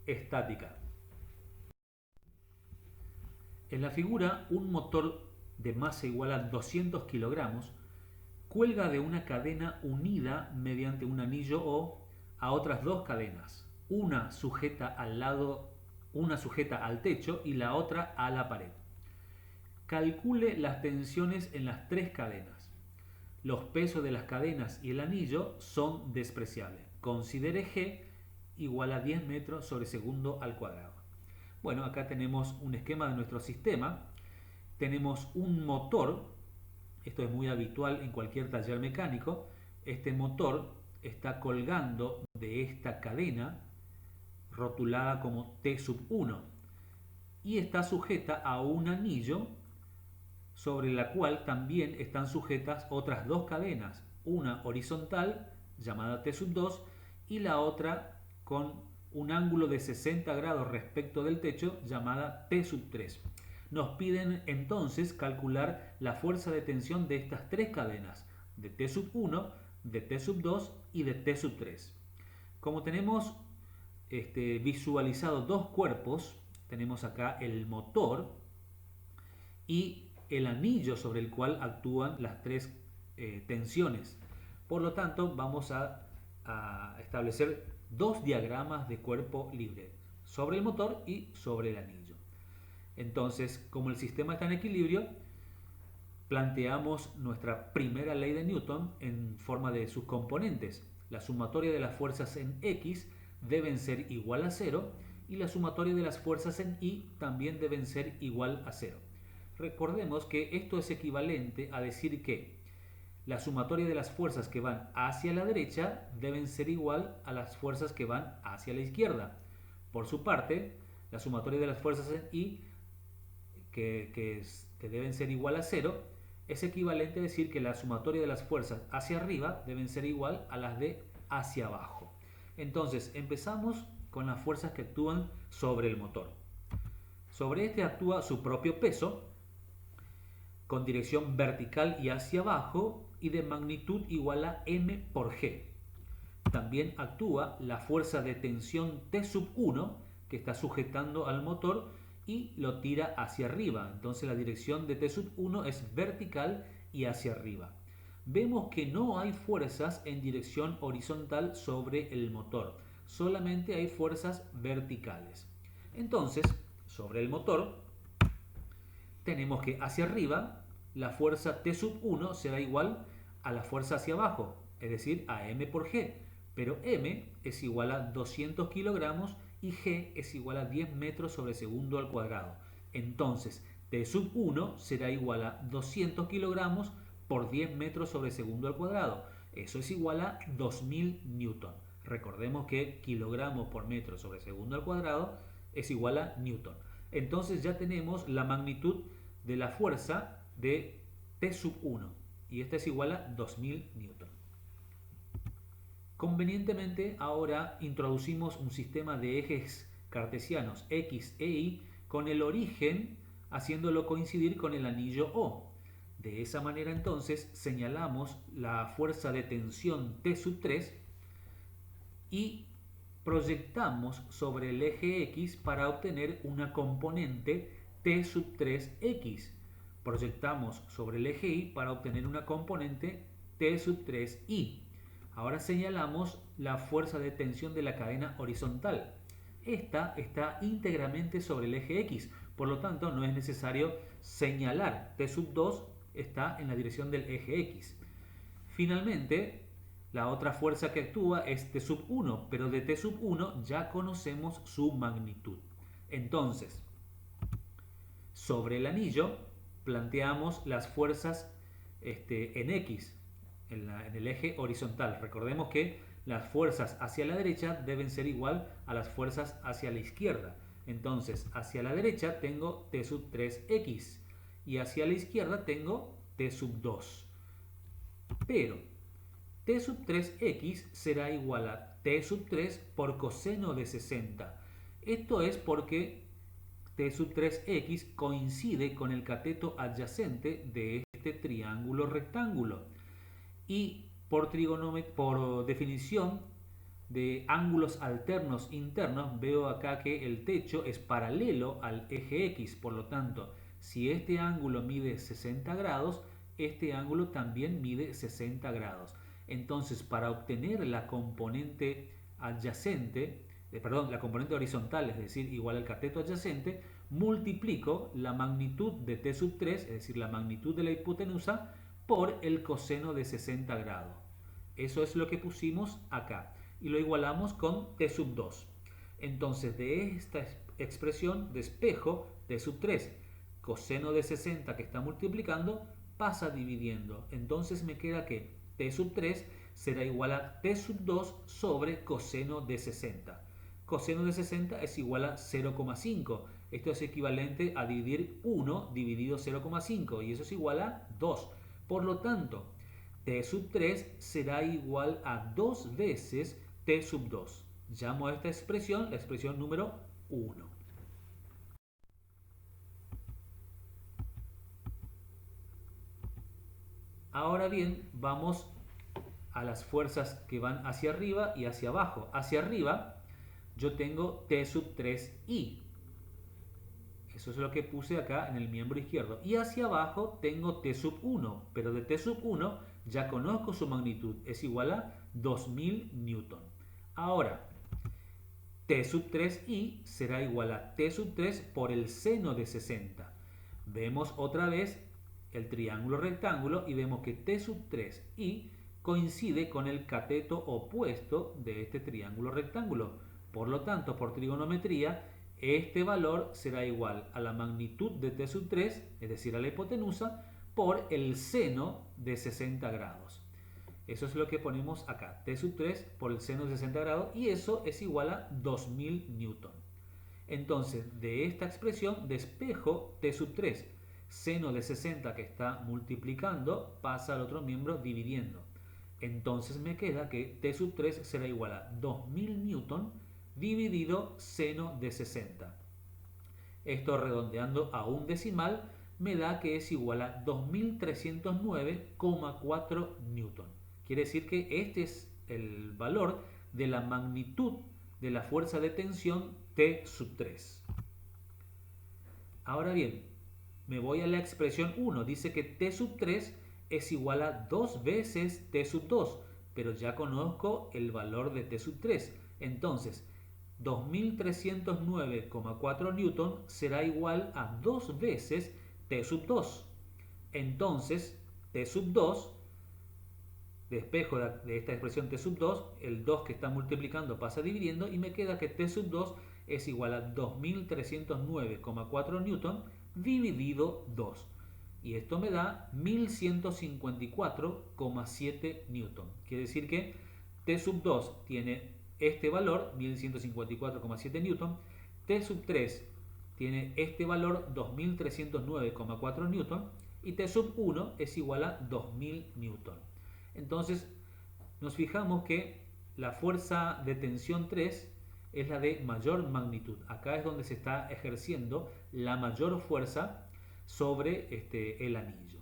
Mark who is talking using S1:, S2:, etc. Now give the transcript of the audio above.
S1: estática. En la figura, un motor de masa igual a 200 kilogramos cuelga de una cadena unida mediante un anillo O a otras dos cadenas. Una sujeta al techo y la otra a la pared. Calcule las tensiones en las tres cadenas. Los pesos de las cadenas y el anillo son despreciables. Considere G igual a 10 metros sobre segundo al cuadrado. Bueno, acá tenemos un esquema de nuestro sistema. Tenemos un motor, esto es muy habitual en cualquier taller mecánico. Este motor está colgando de esta cadena rotulada como T sub 1 y está sujeta a un anillo sobre la cual también están sujetas otras dos cadenas, una horizontal llamada T sub 2 y la otra con un ángulo de 60 grados respecto del techo llamada T sub 3. Nos piden entonces calcular la fuerza de tensión de estas tres cadenas, de T sub 1, de T sub 2 y de T sub 3. Como tenemos visualizado dos cuerpos, tenemos acá el motor y el anillo sobre el cual actúan las tres tensiones. Por lo tanto, vamos a establecer dos diagramas de cuerpo libre, sobre el motor y sobre el anillo. Entonces, como el sistema está en equilibrio, planteamos nuestra primera ley de Newton en forma de sus componentes. La sumatoria de las fuerzas en X deben ser igual a 0 y la sumatoria de las fuerzas en Y también deben ser igual a 0. Recordemos que esto es equivalente a decir que la sumatoria de las fuerzas que van hacia la derecha deben ser igual a las fuerzas que van hacia la izquierda. Por su parte, la sumatoria de las fuerzas en Y, que deben ser igual a 0, es equivalente a decir que la sumatoria de las fuerzas hacia arriba deben ser igual a las de hacia abajo. Entonces, empezamos con las fuerzas que actúan sobre el motor. Sobre este actúa su propio peso, con dirección vertical y hacia abajo y de magnitud igual a m por g. También actúa la fuerza de tensión T sub 1 que está sujetando al motor y lo tira hacia arriba. Entonces la dirección de T sub 1 es vertical y hacia arriba. Vemos que no hay fuerzas en dirección horizontal sobre el motor, solamente hay fuerzas verticales. Entonces, sobre el motor, tenemos que hacia arriba la fuerza T sub 1 será igual a la fuerza hacia abajo, es decir, a m por g, pero m es igual a 200 kilogramos y g es igual a 10 metros sobre segundo al cuadrado. Entonces, T sub 1 será igual a 200 kilogramos por 10 metros sobre segundo al cuadrado. Eso es igual a 2000 newton. Recordemos que kilogramos por metro sobre segundo al cuadrado es igual a newton. Entonces ya tenemos la magnitud de la fuerza de T sub 1 y esta es igual a 2000 newton. Convenientemente ahora introducimos un sistema de ejes cartesianos X e Y con el origen haciéndolo coincidir con el anillo O. De esa manera entonces señalamos la fuerza de tensión T sub 3 y proyectamos sobre el eje X para obtener una componente T sub 3X. Proyectamos sobre el eje Y para obtener una componente T sub 3Y. Ahora señalamos la fuerza de tensión de la cadena horizontal. Esta está íntegramente sobre el eje X, por lo tanto no es necesario señalar. T sub 2 está en la dirección del eje X. Finalmente, la otra fuerza que actúa es T sub 1, pero de T sub 1 ya conocemos su magnitud. Entonces, sobre el anillo planteamos las fuerzas en X, en el eje horizontal. Recordemos que las fuerzas hacia la derecha deben ser igual a las fuerzas hacia la izquierda. Entonces, hacia la derecha tengo T sub 3X y hacia la izquierda tengo T sub 2. Pero T sub 3x será igual a T sub 3 por coseno de 60. Esto es porque T sub 3x coincide con el cateto adyacente de este triángulo rectángulo. Y por definición, de ángulos alternos internos, veo acá que el techo es paralelo al eje X, por lo tanto, si este ángulo mide 60 grados, este ángulo también mide 60 grados. Entonces, para obtener la componente adyacente, la componente horizontal, es decir, igual al cateto adyacente, multiplico la magnitud de t sub 3, es decir, la magnitud de la hipotenusa, por el coseno de 60 grados. Eso es lo que pusimos acá. Y lo igualamos con t sub 2. Entonces, de esta expresión despejo t sub 3, coseno de 60 que está multiplicando, pasa dividiendo. Entonces me queda que t sub 3 será igual a t sub 2 sobre coseno de 60. Coseno de 60 es igual a 0,5. Esto es equivalente a dividir 1 dividido 0,5 y eso es igual a 2. Por lo tanto, t sub 3 será igual a 2 veces t sub 2. Llamo a esta expresión la expresión número 1. Ahora bien, vamos a las fuerzas que van hacia arriba y hacia abajo. Hacia arriba yo tengo t sub 3i. Eso es lo que puse acá en el miembro izquierdo. Y hacia abajo tengo t sub 1, pero de t sub 1 ya conozco su magnitud. Es igual a 2000 newton. Ahora, t sub 3i será igual a t sub 3 por el seno de 60. Vemos otra vez el triángulo rectángulo y vemos que t sub 3i coincide con el cateto opuesto de este triángulo rectángulo. Por lo tanto, por trigonometría, este valor será igual a la magnitud de t sub 3, es decir, a la hipotenusa, por el seno de 60 grados. Eso es lo que ponemos acá, t sub 3 por el seno de 60 grados, y eso es igual a 2000 newton. Entonces, de esta expresión despejo t sub 3, seno de 60 que está multiplicando, pasa al otro miembro dividiendo. Entonces me queda que t sub 3 será igual a 2000 newton dividido seno de 60. Esto redondeando a un decimal me da que es igual a 2309,4 newton. Quiere decir que este es el valor de la magnitud de la fuerza de tensión T sub 3. Ahora bien, me voy a la expresión 1. Dice que T sub 3 es igual a 2 veces T sub 2, pero ya conozco el valor de T sub 3. Entonces, 2309,4 newton será igual a 2 veces T sub 2. Entonces, T sub 2, despejo de esta expresión T sub 2, el 2 que está multiplicando pasa dividiendo y me queda que T sub 2 es igual a 2309,4 newton dividido 2. Y esto me da 1154,7 newton. Quiere decir que T sub 2 tiene este valor, 1154,7 newton. T sub 3 tiene este valor, 2309,4 newton. Y T sub 1 es igual a 2000 newton. Entonces, nos fijamos que la fuerza de tensión 3 es la de mayor magnitud. Acá es donde se está ejerciendo la mayor fuerza sobre el anillo.